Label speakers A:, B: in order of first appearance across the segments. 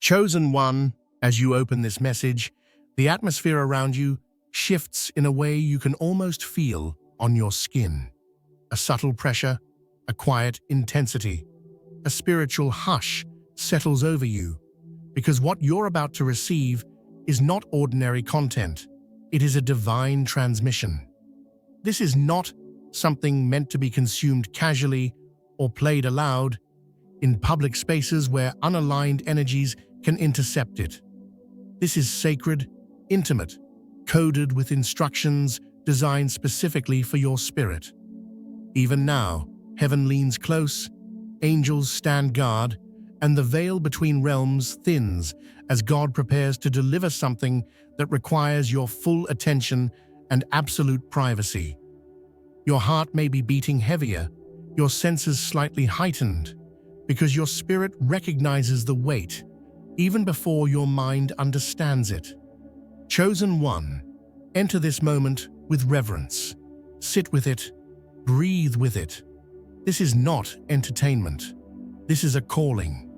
A: Chosen one, as you open this message, the atmosphere around you shifts in a way you can almost feel on your skin. A subtle pressure, a quiet intensity, a spiritual hush settles over you, because what you're about to receive is not ordinary content. It is a divine transmission. This is not something meant to be consumed casually or played aloud in public spaces where unaligned energies can intercept it. This is sacred, intimate, coded with instructions designed specifically for your spirit. Even now, heaven leans close, angels stand guard, and the veil between realms thins as God prepares to deliver something that requires your full attention and absolute privacy. Your heart may be beating heavier, your senses slightly heightened, because your spirit recognizes the weight, even before your mind understands it. Chosen one, enter this moment with reverence. Sit with it, breathe with it. This is not entertainment. This is a calling.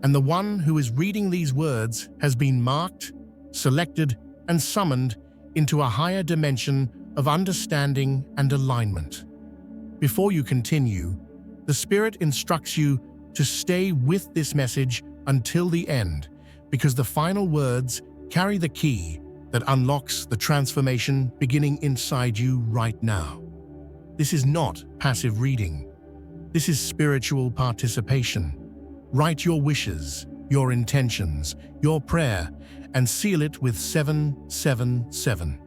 A: And the one who is reading these words has been marked, selected, and summoned into a higher dimension of understanding and alignment. Before you continue, the Spirit instructs you to stay with this message until the end, because the final words carry the key that unlocks the transformation beginning inside you right now. This is not passive reading. This is spiritual participation. Write your wishes, your intentions, your prayer, and seal it with 777.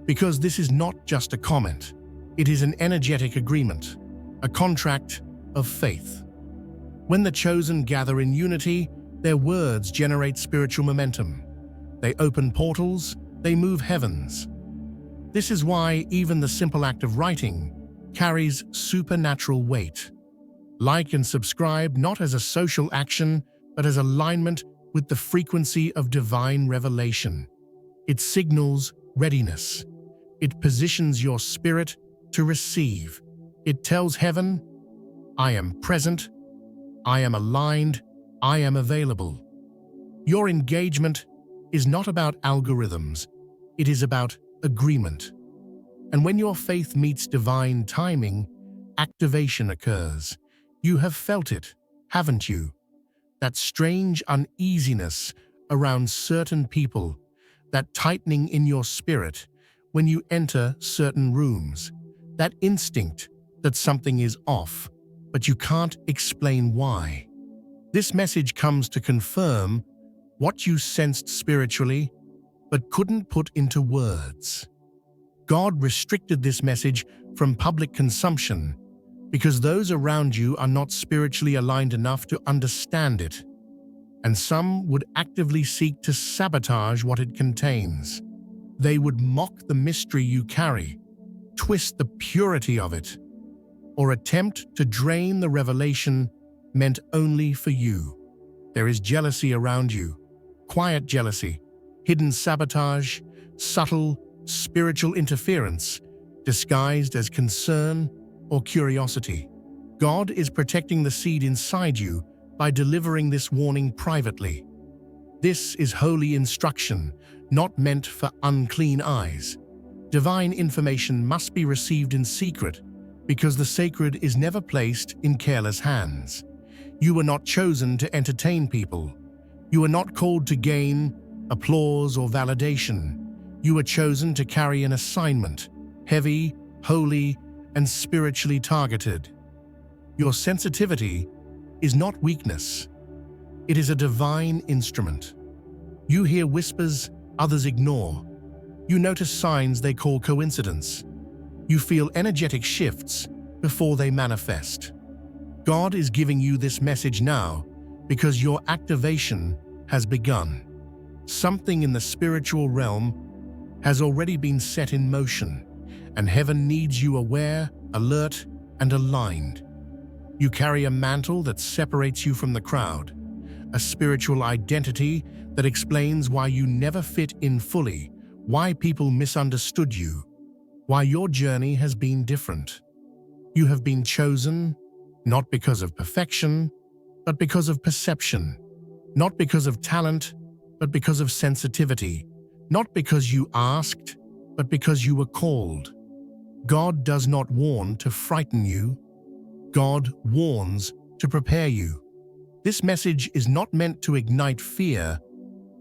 A: Because this is not just a comment. It is an energetic agreement, a contract of faith. When the chosen gather in unity, their words generate spiritual momentum. They open portals, they move heavens. This is why even the simple act of writing carries supernatural weight. Like and subscribe not as a social action, but as alignment with the frequency of divine revelation. It signals readiness. It positions your spirit to receive. It tells heaven, I am present, I am aligned, I am available. Your engagement is not about algorithms, it is about agreement. And when your faith meets divine timing, activation occurs. You have felt it, haven't you? That strange uneasiness around certain people, that tightening in your spirit when you enter certain rooms, that instinct that something is off, but you can't explain why. This message comes to confirm what you sensed spiritually, but couldn't put into words. God restricted this message from public consumption because those around you are not spiritually aligned enough to understand it, and some would actively seek to sabotage what it contains. They would mock the mystery you carry, twist the purity of it, or attempt to drain the revelation meant only for you. There is jealousy around you, quiet jealousy, hidden sabotage, subtle spiritual interference, disguised as concern or curiosity. God is protecting the seed inside you by delivering this warning privately. This is holy instruction, not meant for unclean eyes. Divine information must be received in secret, because the sacred is never placed in careless hands. You were not chosen to entertain people. You are not called to gain applause or validation. You are chosen to carry an assignment, heavy, holy, and spiritually targeted. Your sensitivity is not weakness. It is a divine instrument. You hear whispers others ignore. You notice signs they call coincidence. You feel energetic shifts before they manifest. God is giving you this message now because your activation has begun. Something in the spiritual realm has already been set in motion, and heaven needs you aware, alert, and aligned. You carry a mantle that separates you from the crowd, a spiritual identity that explains why you never fit in fully, why people misunderstood you, why your journey has been different. You have been chosen, not because of perfection, but because of perception. Not because of talent, but because of sensitivity. Not because you asked, but because you were called. God does not warn to frighten you. God warns to prepare you. This message is not meant to ignite fear,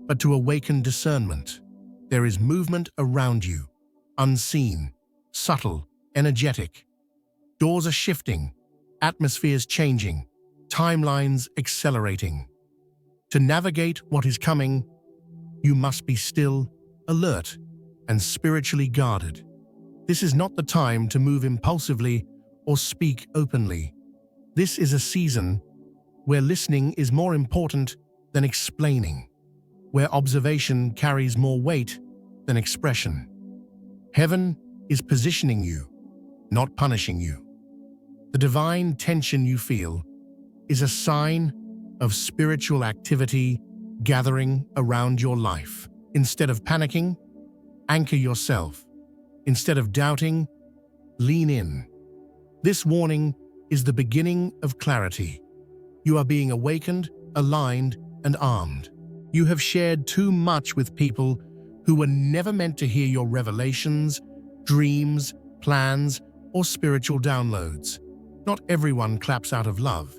A: but to awaken discernment. There is movement around you, unseen, subtle, energetic. Doors are shifting, atmospheres changing, timelines accelerating. To navigate what is coming, you must be still, alert, and spiritually guarded. This is not the time to move impulsively or speak openly. This is a season where listening is more important than explaining, where observation carries more weight than expression. Heaven is positioning you, not punishing you. The divine tension you feel is a sign of spiritual activity gathering around your life. Instead of panicking, anchor yourself. Instead of doubting, lean in. This warning is the beginning of clarity. You are being awakened, aligned, and armed. You have shared too much with people who were never meant to hear your revelations, dreams, plans, or spiritual downloads. Not everyone claps out of love.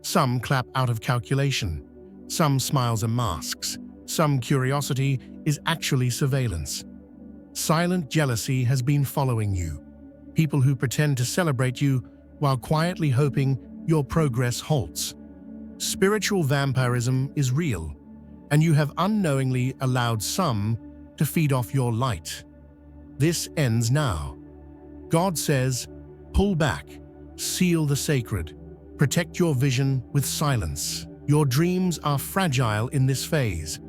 A: Some clap out of calculation. Some smiles are masks. Some curiosity is actually surveillance. Silent jealousy has been following you. People who pretend to celebrate you while quietly hoping your progress halts. Spiritual vampirism is real, and you have unknowingly allowed some to feed off your light. This ends now. God says, pull back, seal the sacred, protect your vision with silence. Your dreams are fragile in this phase.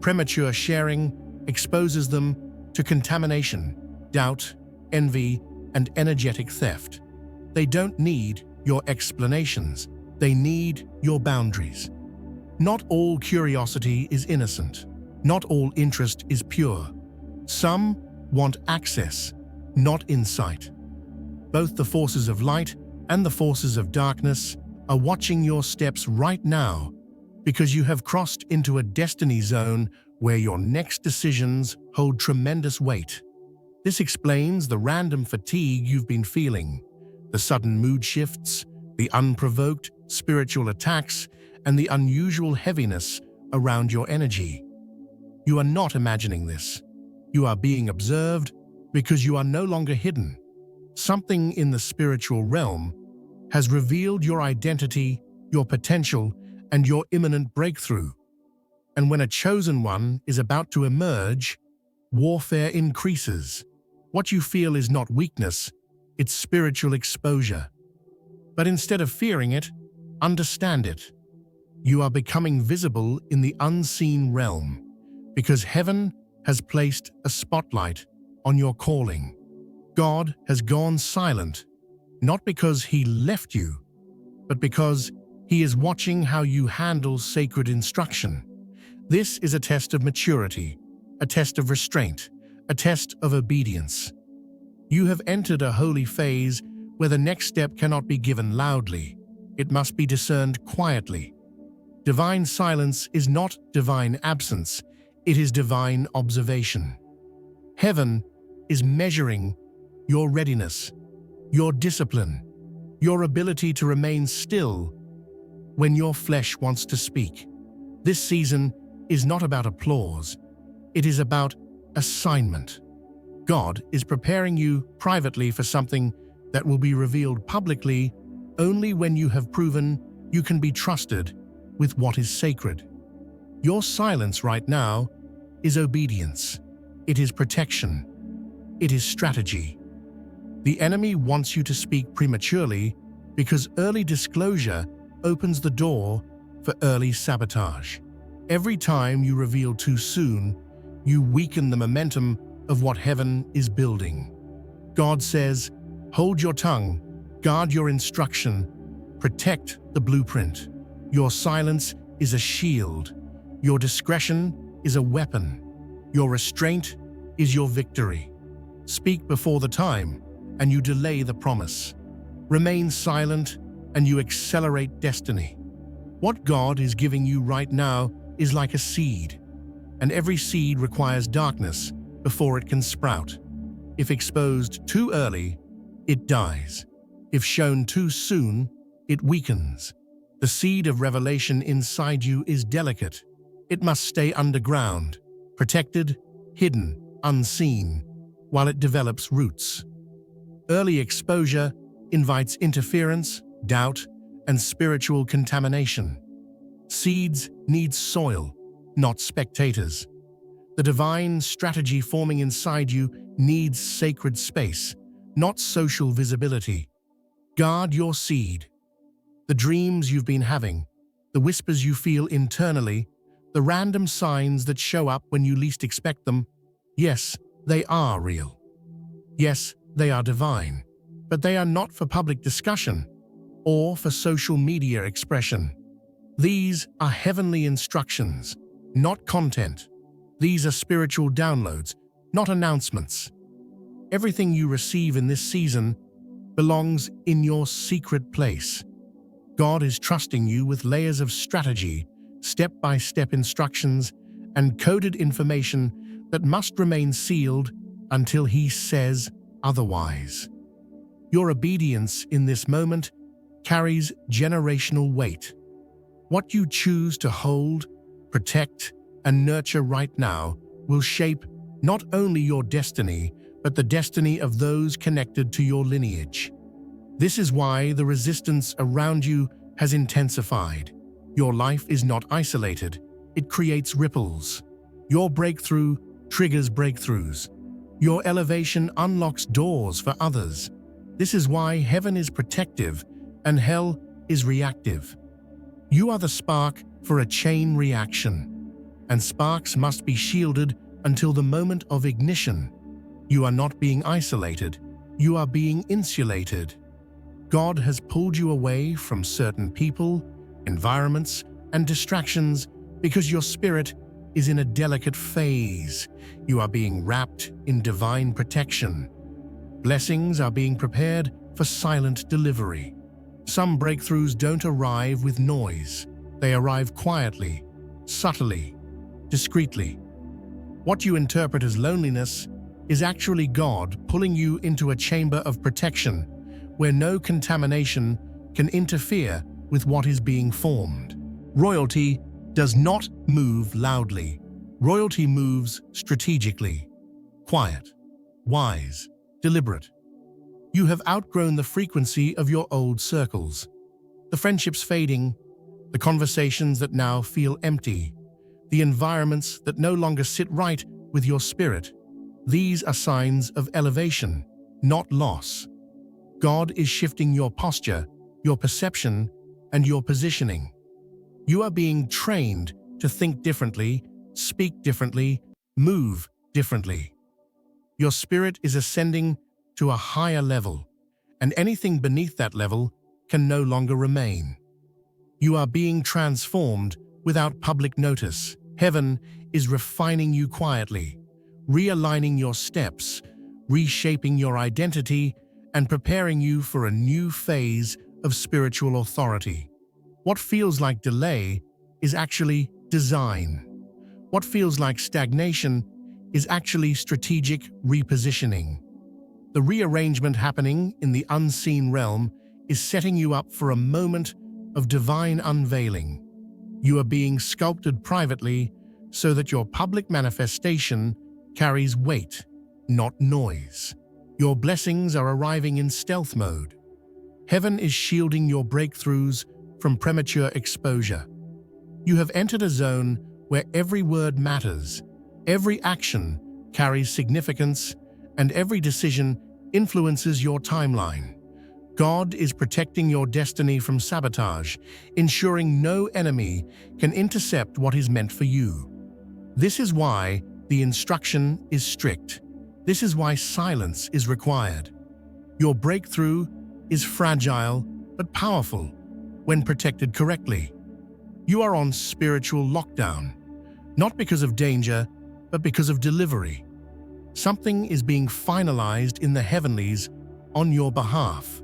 A: Premature sharing exposes them to contamination, doubt, envy, and energetic theft. They don't need your explanations. They need your boundaries. Not all curiosity is innocent. Not all interest is pure. Some want access, not insight. Both the forces of light and the forces of darkness are watching your steps right now because you have crossed into a destiny zone where your next decisions hold tremendous weight. This explains the random fatigue you've been feeling, the sudden mood shifts, the unprovoked spiritual attacks, and the unusual heaviness around your energy. You are not imagining this. You are being observed because you are no longer hidden. Something in the spiritual realm has revealed your identity, your potential, and your imminent breakthrough. And when a chosen one is about to emerge, warfare increases. What you feel is not weakness, it's spiritual exposure. But instead of fearing it, understand it. You are becoming visible in the unseen realm because heaven has placed a spotlight on your calling. God has gone silent, not because he left you, but because he is watching how you handle sacred instruction. This is a test of maturity, a test of restraint, a test of obedience. You have entered a holy phase where the next step cannot be given loudly. It must be discerned quietly. Divine silence is not divine absence, it is divine observation. Heaven is measuring your readiness, your discipline, your ability to remain still when your flesh wants to speak. This season is not about applause, it is about assignment. God is preparing you privately for something that will be revealed publicly only when you have proven you can be trusted with what is sacred. Your silence right now is obedience. It is protection. It is strategy. The enemy wants you to speak prematurely because early disclosure opens the door for early sabotage. Every time you reveal too soon, you weaken the momentum of what heaven is building. God says, hold your tongue, guard your instruction, protect the blueprint. Your silence is a shield. Your discretion is a weapon. Your restraint is your victory. Speak before the time, and you delay the promise. Remain silent, and you accelerate destiny. What God is giving you right now is like a seed, and every seed requires darkness before it can sprout. If exposed too early, it dies. If shown too soon, it weakens. The seed of revelation inside you is delicate. It must stay underground, protected, hidden, unseen, while it develops roots. Early exposure invites interference, doubt, and spiritual contamination. Seeds need soil, not spectators. The divine strategy forming inside you needs sacred space, not social visibility. Guard your seed. The dreams you've been having, the whispers you feel internally, the random signs that show up when you least expect them, yes, they are real. Yes, they are divine, but they are not for public discussion or for social media expression. These are heavenly instructions, not content. These are spiritual downloads, not announcements. Everything you receive in this season belongs in your secret place. God is trusting you with layers of strategy, step-by-step instructions, and coded information that must remain sealed until He says otherwise. Your obedience in this moment carries generational weight. What you choose to hold, protect, and nurture right now will shape not only your destiny, but the destiny of those connected to your lineage. This is why the resistance around you has intensified. Your life is not isolated. It creates ripples. Your breakthrough triggers breakthroughs. Your elevation unlocks doors for others. This is why heaven is protective and hell is reactive. You are the spark for a chain reaction, and sparks must be shielded until the moment of ignition. You are not being isolated. You are being insulated. God has pulled you away from certain people, environments, and distractions because your spirit is in a delicate phase. You are being wrapped in divine protection. Blessings are being prepared for silent delivery. Some breakthroughs don't arrive with noise. They arrive quietly, subtly, discreetly. What you interpret as loneliness is actually God pulling you into a chamber of protection where no contamination can interfere with what is being formed. Royalty does not move loudly. Royalty moves strategically, quiet, wise, deliberate. You have outgrown the frequency of your old circles. The friendships fading, the conversations that now feel empty, the environments that no longer sit right with your spirit. These are signs of elevation, not loss. God is shifting your posture, your perception, and your positioning. You are being trained to think differently, speak differently, move differently. Your spirit is ascending to a higher level, and anything beneath that level can no longer remain. You are being transformed without public notice. Heaven is refining you quietly, realigning your steps, reshaping your identity, and preparing you for a new phase of spiritual authority. What feels like delay is actually design. What feels like stagnation is actually strategic repositioning. The rearrangement happening in the unseen realm is setting you up for a moment of divine unveiling. You are being sculpted privately so that your public manifestation carries weight, not noise. Your blessings are arriving in stealth mode. Heaven is shielding your breakthroughs from premature exposure. You have entered a zone where every word matters, every action carries significance, and every decision influences your timeline. God is protecting your destiny from sabotage, ensuring no enemy can intercept what is meant for you. This is why the instruction is strict. This is why silence is required. Your breakthrough is fragile but powerful when protected correctly. You are on spiritual lockdown, not because of danger, but because of delivery. Something is being finalized in the heavenlies on your behalf.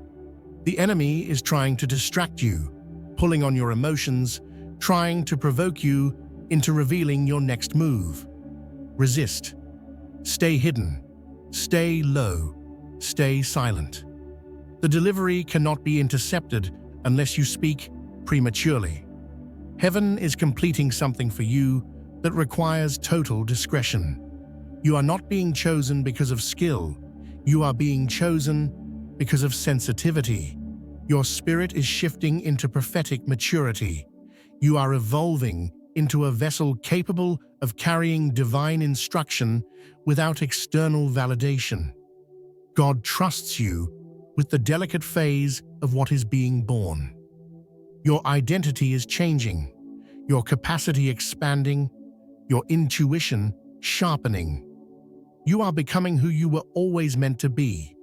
A: The enemy is trying to distract you, pulling on your emotions, trying to provoke you into revealing your next move. Resist. Stay hidden. Stay low. Stay silent. The delivery cannot be intercepted unless you speak prematurely. Heaven is completing something for you that requires total discretion. You are not being chosen because of skill. You are being chosen because of sensitivity. Your spirit is shifting into prophetic maturity. You are evolving into a vessel capable of carrying divine instruction without external validation. God trusts you with the delicate phase of what is being born. Your identity is changing, your capacity expanding, your intuition sharpening. You are becoming who you were always meant to be,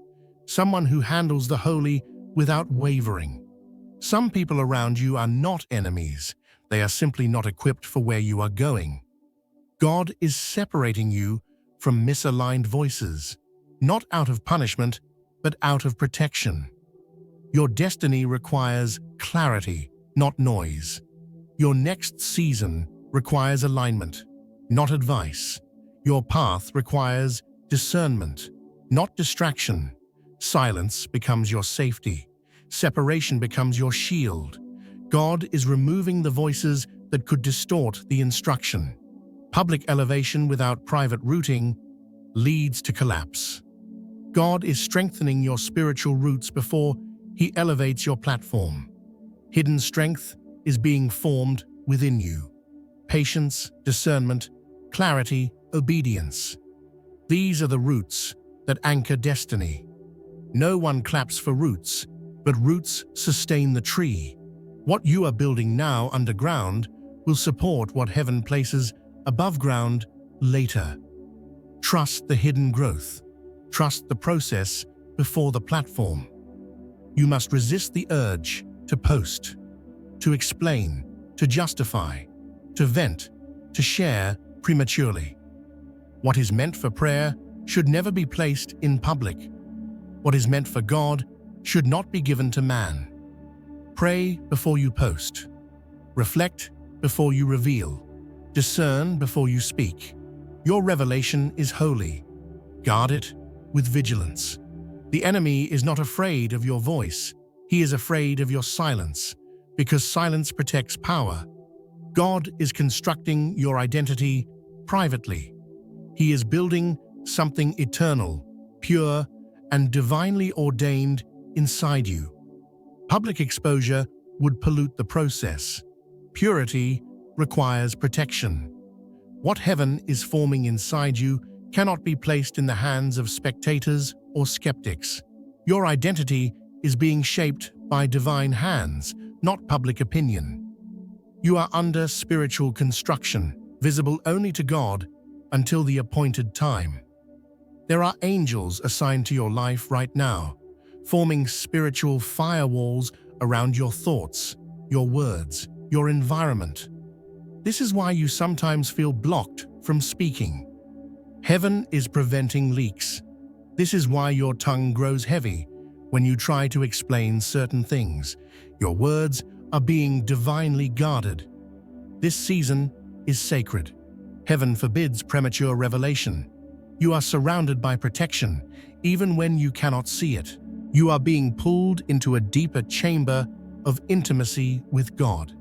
A: someone who handles the holy without wavering. Some people around you are not enemies. They are simply not equipped for where you are going. God is separating you from misaligned voices, not out of punishment, but out of protection. Your destiny requires clarity, not noise. Your next season requires alignment, not advice. Your path requires discernment, not distraction. Silence becomes your safety. Separation becomes your shield. God is removing the voices that could distort the instruction. Public elevation without private rooting leads to collapse. God is strengthening your spiritual roots before He elevates your platform. Hidden strength is being formed within you. Patience, discernment, clarity, obedience. These are the roots that anchor destiny. No one claps for roots, but roots sustain the tree. What you are building now underground will support what heaven places above ground later. Trust the hidden growth. Trust the process before the platform. You must resist the urge to post, to explain, to justify, to vent, to share prematurely. What is meant for prayer should never be placed in public. What is meant for God should not be given to man. Pray before you post. Reflect before you reveal. Discern before you speak. Your revelation is holy. Guard it with vigilance. The enemy is not afraid of your voice. He is afraid of your silence, because silence protects power. God is constructing your identity privately. He is building something eternal, pure, and divinely ordained inside you. Public exposure would pollute the process. Purity requires protection. What heaven is forming inside you cannot be placed in the hands of spectators or skeptics. Your identity is being shaped by divine hands, not public opinion. You are under spiritual construction, visible only to God until the appointed time. There are angels assigned to your life right now, forming spiritual firewalls around your thoughts, your words, your environment. This is why you sometimes feel blocked from speaking. Heaven is preventing leaks. This is why your tongue grows heavy when you try to explain certain things. Your words are being divinely guarded. This season is sacred. Heaven forbids premature revelation. You are surrounded by protection, even when you cannot see it. You are being pulled into a deeper chamber of intimacy with God.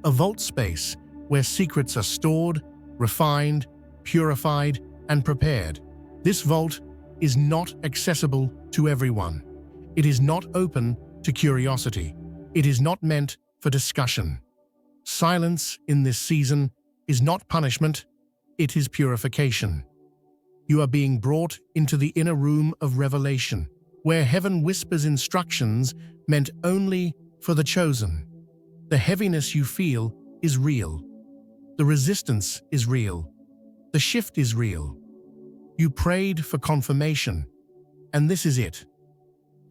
A: A vault space where secrets are stored, refined, purified, and prepared. This vault is not accessible to everyone. It is not open to curiosity. It is not meant for discussion. Silence in this season is not punishment, it is purification. You are being brought into the inner room of revelation, where heaven whispers instructions meant only for the chosen. The heaviness you feel is real. The resistance is real. The shift is real. You prayed for confirmation, and this is it.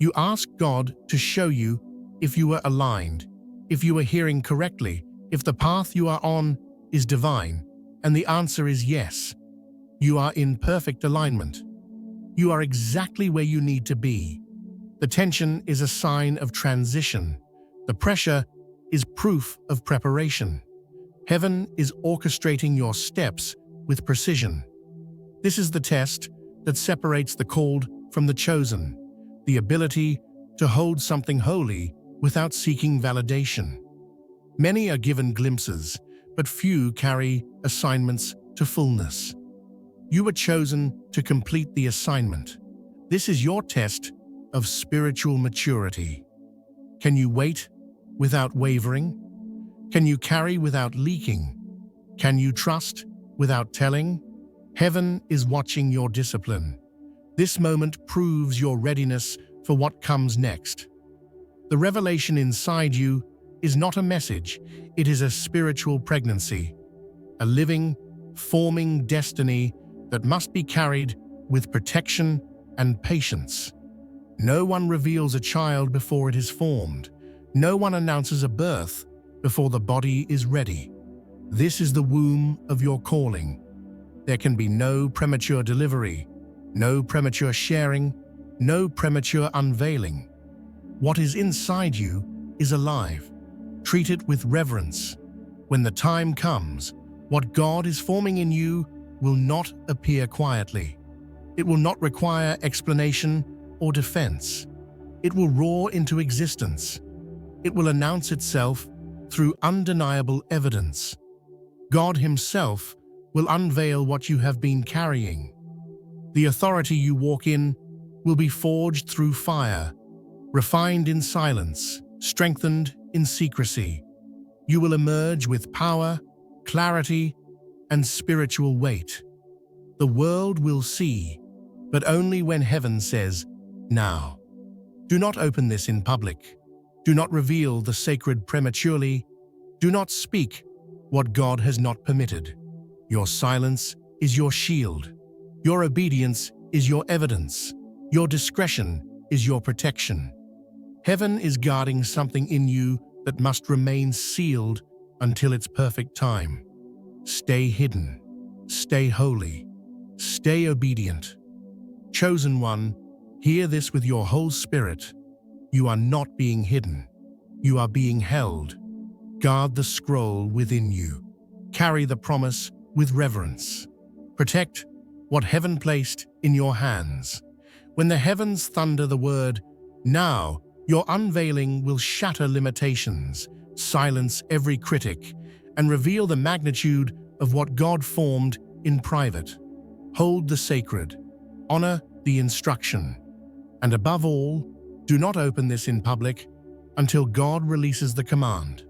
A: You asked God to show you if you were aligned, if you were hearing correctly, if the path you are on is divine, and the answer is yes. You are in perfect alignment. You are exactly where you need to be. The tension is a sign of transition. The pressure is proof of preparation. Heaven is orchestrating your steps with precision. This is the test that separates the called from the chosen, the ability to hold something holy without seeking validation. Many are given glimpses, but few carry assignments to fullness. You were chosen to complete the assignment. This is your test of spiritual maturity. Can you wait without wavering? Can you carry without leaking? Can you trust without telling? Heaven is watching your discipline. This moment proves your readiness for what comes next. The revelation inside you is not a message, it is a spiritual pregnancy, a living, forming destiny that must be carried with protection and patience. No one reveals a child before it is formed. No one announces a birth before the body is ready. This is the womb of your calling. There can be no premature delivery, no premature sharing, no premature unveiling. What is inside you is alive. Treat it with reverence. When the time comes, what God is forming in you will not appear quietly. It will not require explanation or defense. It will roar into existence. It will announce itself through undeniable evidence. God Himself will unveil what you have been carrying. The authority you walk in will be forged through fire, refined in silence, strengthened in secrecy. You will emerge with power, clarity, and spiritual weight. The world will see, but only when heaven says, "Now." Do not open this in public. Do not reveal the sacred prematurely. Do not speak what God has not permitted. Your silence is your shield. Your obedience is your evidence. Your discretion is your protection. Heaven is guarding something in you that must remain sealed until its perfect time. Stay hidden. Stay holy. Stay obedient. Chosen one, hear this with your whole spirit. You are not being hidden. You are being held. Guard the scroll within you. Carry the promise with reverence. Protect what heaven placed in your hands. When the heavens thunder the word, "Now," your unveiling will shatter limitations, silence every critic, and reveal the magnitude of what God formed in private. Hold the sacred. Honor the instruction. And above all, do not open this in public until God releases the command.